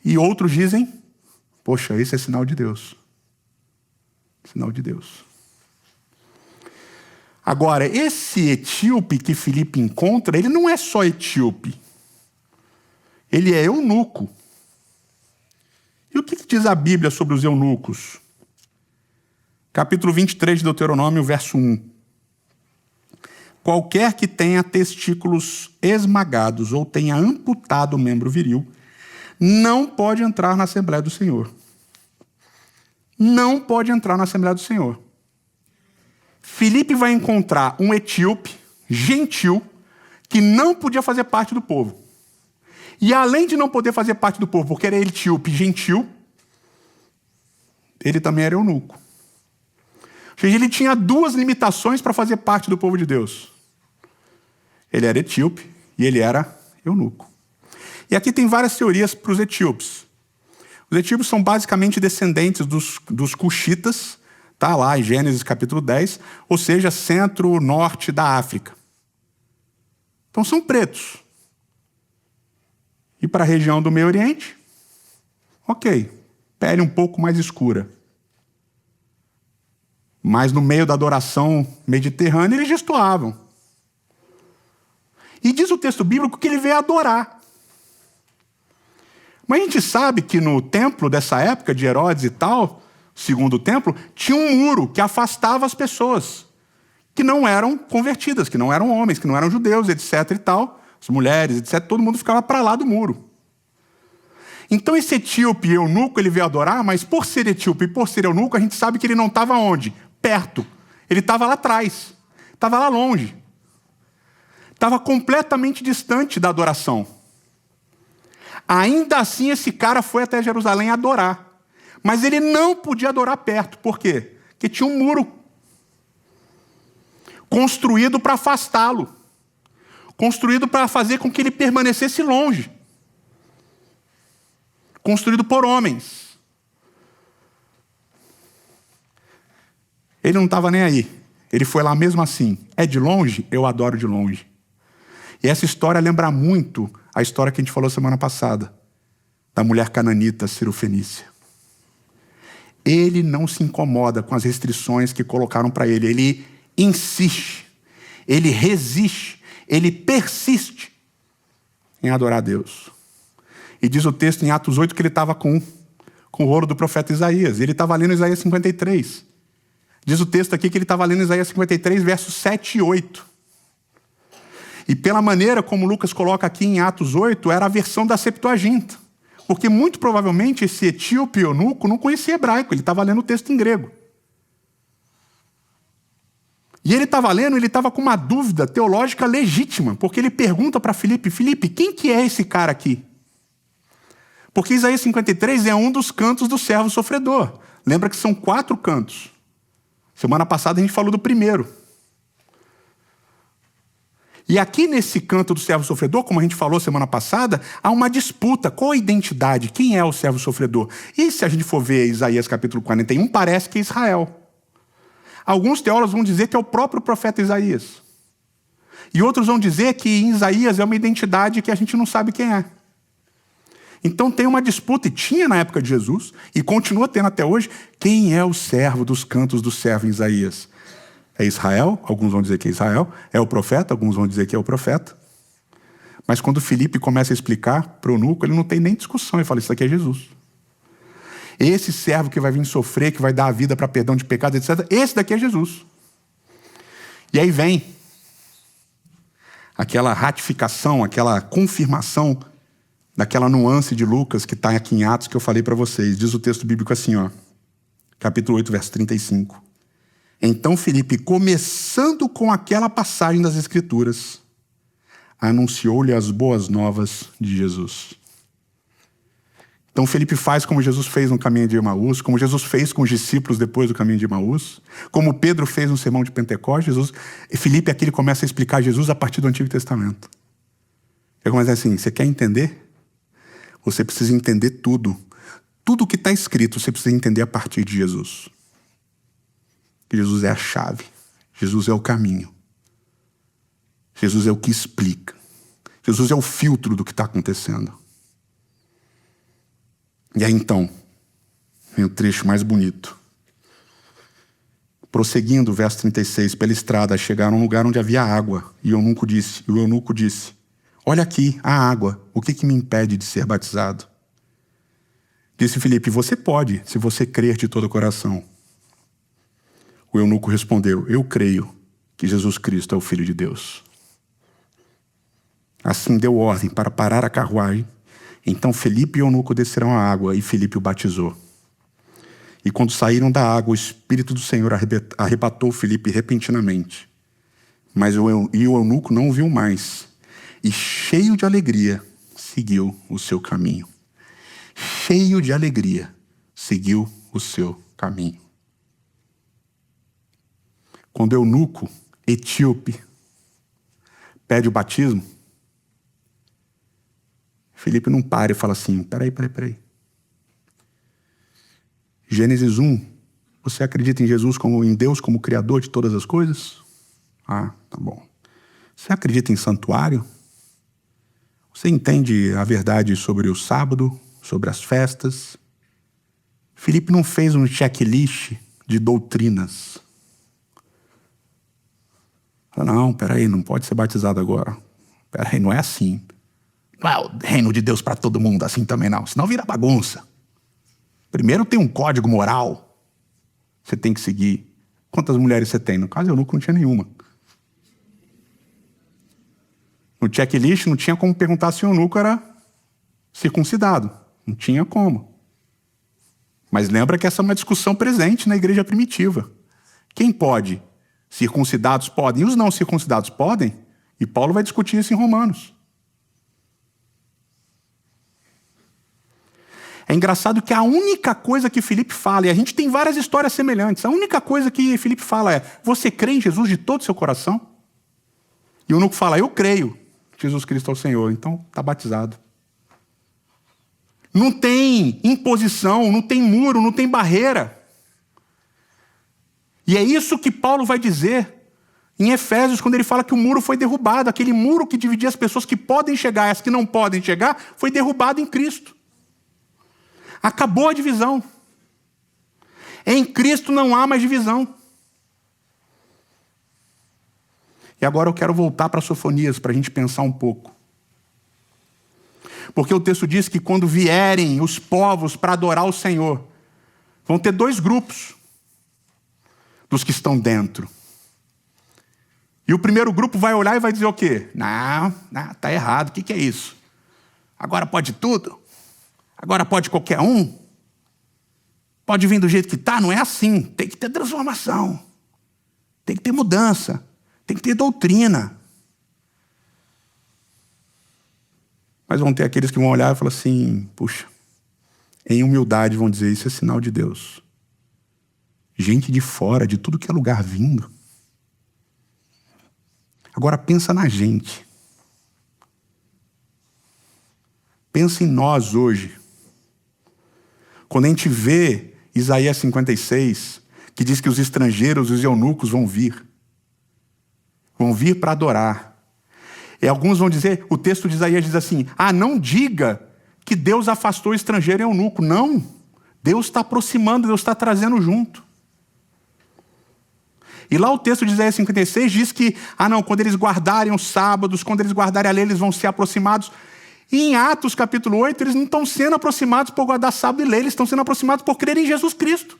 E outros dizem, poxa, esse é sinal de Deus. Sinal de Deus. Agora, esse etíope que Filipe encontra, ele não é só etíope. Ele é eunuco. E o que diz a Bíblia sobre os eunucos? Capítulo 23 de Deuteronômio, verso 1. Qualquer que tenha testículos esmagados ou tenha amputado o membro viril, não pode entrar na Assembleia do Senhor. Não pode entrar na Assembleia do Senhor. Filipe vai encontrar um etíope, gentil, que não podia fazer parte do povo. E além de não poder fazer parte do povo, porque era etíope gentil, ele também era eunuco. Ou seja, ele tinha 2 limitações para fazer parte do povo de Deus. Ele era etíope e ele era eunuco. E aqui tem várias teorias para os etíopes. Os etíopes são basicamente descendentes dos cuxitas, tá lá em Gênesis capítulo 10, ou seja, centro-norte da África. Então são pretos. E para a região do Meio Oriente, ok, pele um pouco mais escura. Mas no meio da adoração mediterrânea, eles destoavam. E diz o texto bíblico que ele veio adorar. Mas a gente sabe que no templo dessa época, de Herodes e tal, segundo o templo, tinha um muro que afastava as pessoas que não eram convertidas, que não eram homens, que não eram judeus, etc. e tal, as mulheres, etc. Todo mundo ficava para lá do muro. Então esse etíope eunuco, ele veio adorar, mas por ser etíope e por ser eunuco, a gente sabe que ele não estava onde? Perto. Ele estava lá atrás. Estava lá longe. Estava completamente distante da adoração. Ainda assim, esse cara foi até Jerusalém adorar. Mas ele não podia adorar perto. Por quê? Porque tinha um muro construído para afastá-lo. Construído para fazer com que ele permanecesse longe. Construído por homens. Ele não estava nem aí. Ele foi lá mesmo assim. É de longe? Eu adoro de longe. E essa história lembra muito a história que a gente falou semana passada, da mulher cananita Cirofenícia. Ele não se incomoda com as restrições que colocaram para ele. Ele insiste, ele resiste, ele persiste em adorar a Deus. E diz o texto em Atos 8 que ele estava com o ouro do profeta Isaías. Ele estava lendo Isaías 53. Diz o texto aqui que ele estava lendo Isaías 53, versos 7 e 8. E pela maneira como Lucas coloca aqui em Atos 8, era a versão da Septuaginta. Porque muito provavelmente esse etíope eunuco não conhecia hebraico, ele estava lendo o texto em grego. E ele estava lendo, ele estava com uma dúvida teológica legítima, porque ele pergunta para Filipe: Filipe, quem que é esse cara aqui? Porque Isaías 53 é um dos cantos do servo sofredor. Lembra que são 4 cantos. Semana passada a gente falou do primeiro. E aqui nesse canto do servo sofredor, como a gente falou semana passada, há uma disputa. Qual a identidade? Quem é o servo sofredor? E se a gente for ver Isaías capítulo 41, parece que é Israel. Alguns teólogos vão dizer que é o próprio profeta Isaías. E outros vão dizer que em Isaías é uma identidade que a gente não sabe quem é. Então tem uma disputa, e tinha na época de Jesus, e continua tendo até hoje, quem é o servo dos cantos do servo em Isaías? É Israel, alguns vão dizer que é Israel, é o profeta, alguns vão dizer que é o profeta. Mas quando Filipe começa a explicar para o eunuco, ele não tem nem discussão, ele fala: isso aqui é Jesus. Esse servo que vai vir sofrer, que vai dar a vida para perdão de pecados, etc., esse daqui é Jesus. E aí vem aquela ratificação, aquela confirmação daquela nuance de Lucas que está aqui em Atos que eu falei para vocês. Diz o texto bíblico assim, ó, capítulo 8, verso 35. Então Filipe, começando com aquela passagem das Escrituras, anunciou-lhe as boas novas de Jesus. Então Filipe faz como Jesus fez no caminho de Emaús, como Jesus fez com os discípulos depois do caminho de Emaús, como Pedro fez no sermão de Pentecostes. Filipe aqui ele começa a explicar Jesus a partir do Antigo Testamento. Ele começa assim: você quer entender? Você precisa entender tudo. Tudo que está escrito você precisa entender a partir de Jesus. Jesus é a chave. Jesus é o caminho. Jesus é o que explica. Jesus é o filtro do que está acontecendo. E aí então, vem o trecho mais bonito. Prosseguindo, verso 36, pela estrada chegaram a um lugar onde havia água. E o eunuco disse, olha aqui, a água, o que me impede de ser batizado? Disse Filipe, você pode, se você crer de todo o coração. O eunuco respondeu, eu creio que Jesus Cristo é o Filho de Deus. Assim deu ordem para parar a carruagem. Então Filipe e o eunuco desceram à água e Filipe o batizou. E quando saíram da água, o Espírito do Senhor arrebatou Filipe repentinamente. Mas o eunuco não o viu mais. E cheio de alegria, seguiu o seu caminho. Cheio de alegria, seguiu o seu caminho. Quando o eunuco etíope pede o batismo, Filipe não para e fala assim, peraí. Gênesis 1, você acredita em Jesus em Deus como Criador de todas as coisas? Ah, tá bom. Você acredita em santuário? Você entende a verdade sobre o sábado, sobre as festas? Filipe não fez um checklist de doutrinas. Não, peraí, não pode ser batizado agora. Peraí, não é assim. Não é o reino de Deus para todo mundo, assim também não. Senão vira bagunça. Primeiro tem um código moral. Você tem que seguir. Quantas mulheres você tem? No caso, eu não tinha nenhuma. No checklist não tinha como perguntar se o eunuco era circuncidado. Não tinha como. Mas lembra que essa é uma discussão presente na igreja primitiva. Quem pode? Circuncidados podem. E os não circuncidados podem? E Paulo vai discutir isso em Romanos. É engraçado que a única coisa que Filipe fala, e a gente tem várias histórias semelhantes, a única coisa que Filipe fala é, você crê em Jesus de todo o seu coração? E o eunuco fala, eu creio que Jesus Cristo é o Senhor, então está batizado. Não tem imposição, não tem muro, não tem barreira. E é isso que Paulo vai dizer em Efésios, quando ele fala que o muro foi derrubado, aquele muro que dividia as pessoas que podem chegar e as que não podem chegar, foi derrubado em Cristo. Acabou a divisão. Em Cristo não há mais divisão. E agora eu quero voltar para Sofonias, para a gente pensar um pouco. Porque o texto diz que quando vierem os povos para adorar o Senhor, vão ter 2 grupos dos que estão dentro. E o primeiro grupo vai olhar e vai dizer o quê? Não, tá errado, o que é isso? Agora pode tudo? Agora pode qualquer um? Pode vir do jeito que está? Não é assim. Tem que ter transformação. Tem que ter mudança. Tem que ter doutrina. Mas vão ter aqueles que vão olhar e falar assim, puxa, em humildade vão dizer, isso é sinal de Deus. Gente de fora, de tudo que é lugar vindo. Agora pensa na gente. Pensa em nós hoje. Quando a gente vê Isaías 56, que diz que os estrangeiros, os eunucos vão vir. Vão vir para adorar. E alguns vão dizer, o texto de Isaías diz assim, não diga que Deus afastou o estrangeiro e o eunuco. Não. Deus está aproximando, Deus está trazendo junto. E lá o texto de Isaías 56 diz que, quando eles guardarem os sábados, quando eles guardarem a lei, eles vão ser aproximados. E em Atos capítulo 8, eles não estão sendo aproximados por guardar sábado e lei, eles estão sendo aproximados por crer em Jesus Cristo.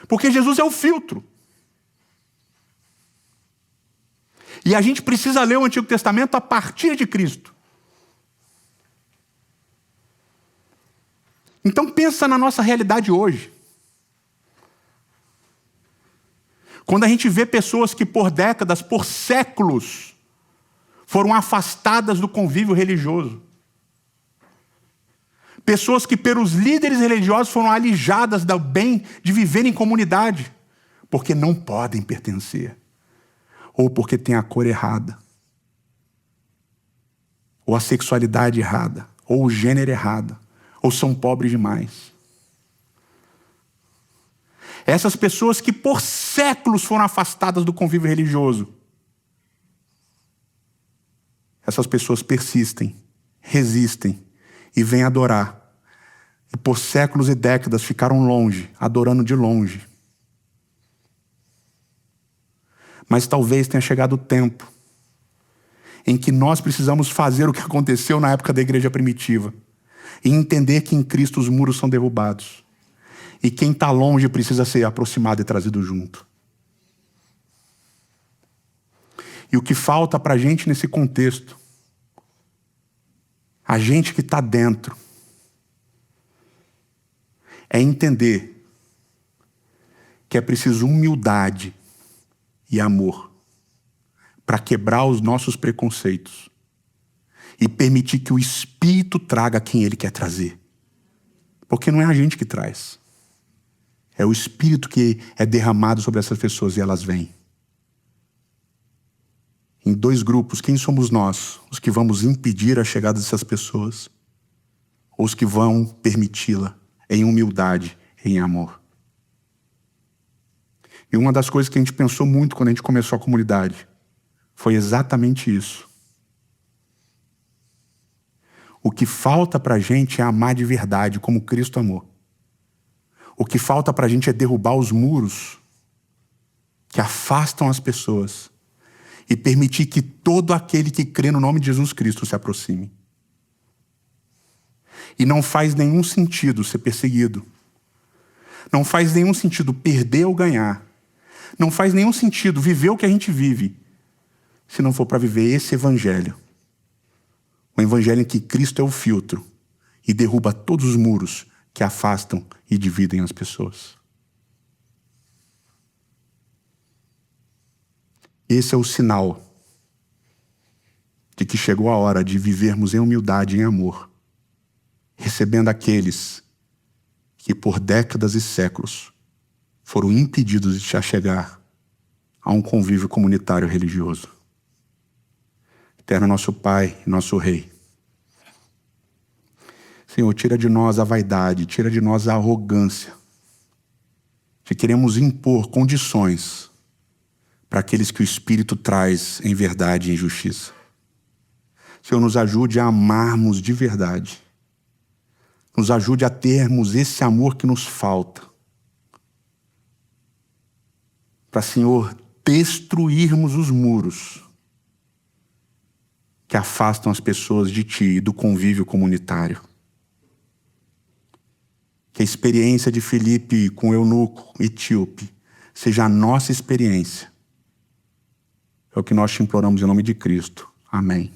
Porque Jesus é o filtro. E a gente precisa ler o Antigo Testamento a partir de Cristo. Então pensa na nossa realidade hoje. Quando a gente vê pessoas que por décadas, por séculos, foram afastadas do convívio religioso. Pessoas que pelos líderes religiosos foram alijadas do bem de viver em comunidade, porque não podem pertencer. Ou porque tem a cor errada. Ou a sexualidade errada. Ou o gênero errado. Ou são pobres demais. Essas pessoas que por séculos foram afastadas do convívio religioso. Essas pessoas persistem, resistem e vêm adorar. E por séculos e décadas ficaram longe, adorando de longe. Mas talvez tenha chegado o tempo em que nós precisamos fazer o que aconteceu na época da igreja primitiva e entender que em Cristo os muros são derrubados. E quem está longe precisa ser aproximado e trazido junto. E o que falta para a gente nesse contexto, a gente que está dentro, é entender que é preciso humildade e amor para quebrar os nossos preconceitos e permitir que o Espírito traga quem Ele quer trazer. Porque não é a gente que traz. É o Espírito que é derramado sobre essas pessoas e elas vêm. Em dois grupos, quem somos nós? Os que vamos impedir a chegada dessas pessoas? Ou os que vão permiti-la em humildade, em amor? E uma das coisas que a gente pensou muito quando a gente começou a comunidade foi exatamente isso. O que falta para a gente é amar de verdade, como Cristo amou. O que falta para a gente é derrubar os muros que afastam as pessoas e permitir que todo aquele que crê no nome de Jesus Cristo se aproxime. E não faz nenhum sentido ser perseguido. Não faz nenhum sentido perder ou ganhar. Não faz nenhum sentido viver o que a gente vive, se não for para viver esse evangelho. O evangelho em que Cristo é o filtro e derruba todos os muros que afastam e dividem as pessoas. Esse é o sinal de que chegou a hora de vivermos em humildade e em amor, recebendo aqueles que por décadas e séculos foram impedidos de se chegar a um convívio comunitário religioso. Eterno nosso Pai e nosso Rei, Senhor, tira de nós a vaidade, tira de nós a arrogância, de queremos impor condições para aqueles que o Espírito traz em verdade e em justiça. Senhor, nos ajude a amarmos de verdade. Nos ajude a termos esse amor que nos falta. Para, Senhor, destruirmos os muros que afastam as pessoas de Ti e do convívio comunitário. Que a experiência de Filipe com o eunuco etíope seja a nossa experiência. É o que nós te imploramos em nome de Cristo. Amém.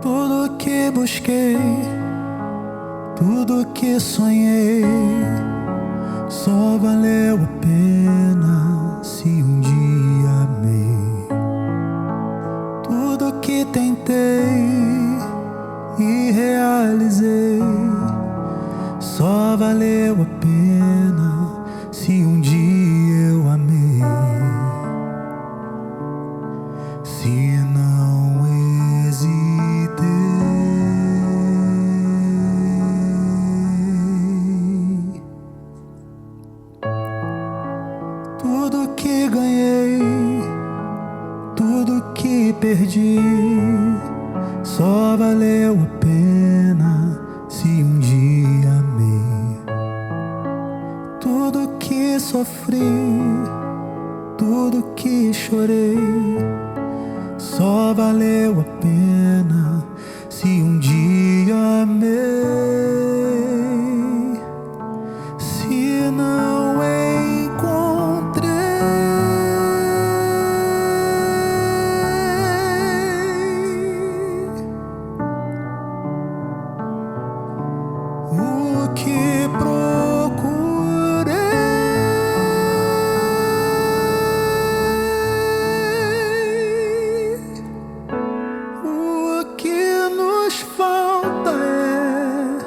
Tudo que busquei, tudo que sonhei, só valeu a pena se um dia amei. Tudo que tentei e realizei, só valeu a pena se um dia eu amei. Se não hesitei, tudo que ganhei, tudo que perdi, só valeu a pena se um dia amei. Tudo que sofri, tudo que chorei, só valeu a pena se um dia amei. Se não encontrei o que procurei, o que nos falta é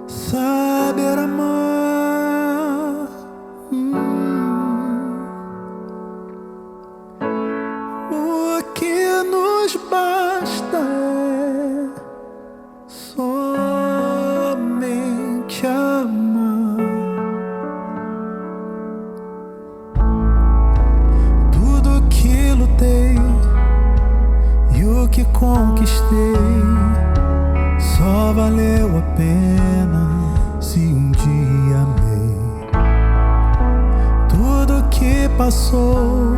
saber amar. O que nos basta é somente amar. Tudo que lutei e o que conquistei, só valeu a pena se um dia amei. Tudo que passou,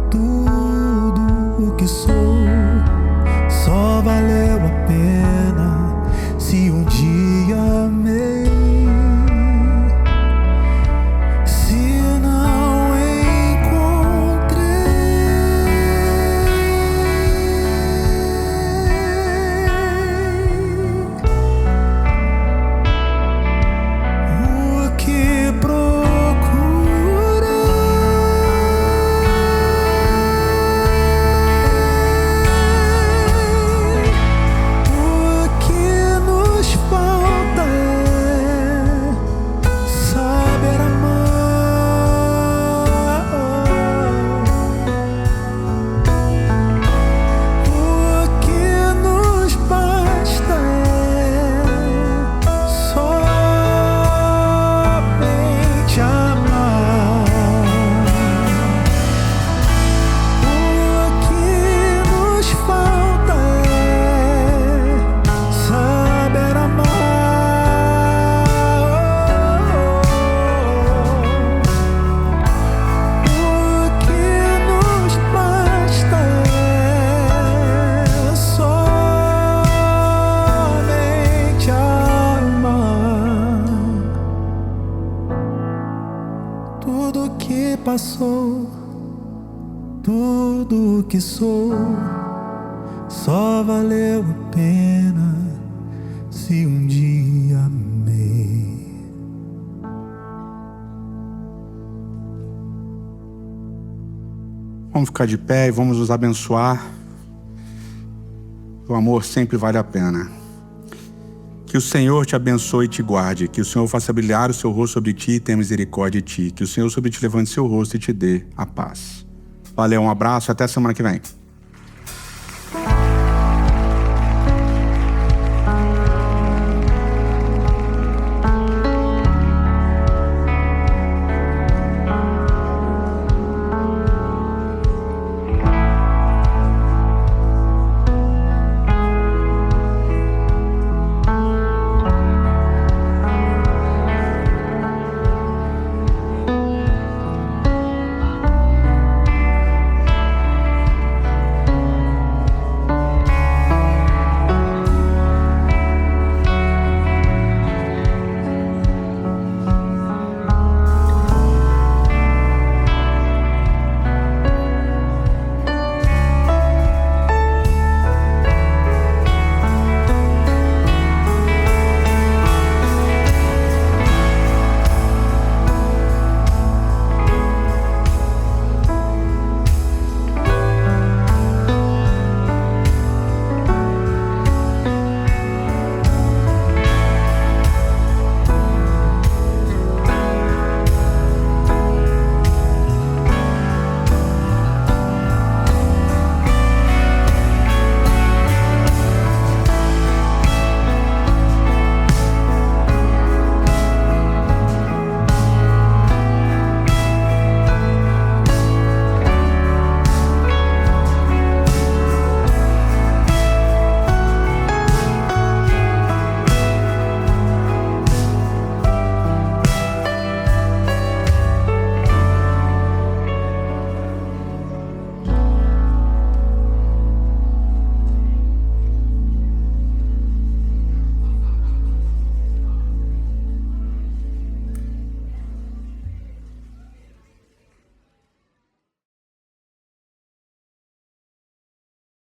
tudo o que sou, só valeu a pena se um dia amei. Se não encontrei o que procurei, o que nos falta é saber amar. O que nos basta é somente amar. O que nos falta é saber amar. O que nos basta é somente amar. Tudo que passou, tudo que sou, só valeu a pena se um dia amei. Vamos ficar de pé e vamos nos abençoar. O amor sempre vale a pena. Que o Senhor te abençoe e te guarde. Que o Senhor faça brilhar o seu rosto sobre ti e tenha misericórdia de ti. Que o Senhor sobre ti levante seu rosto e te dê a paz. Valeu, um abraço e até semana que vem.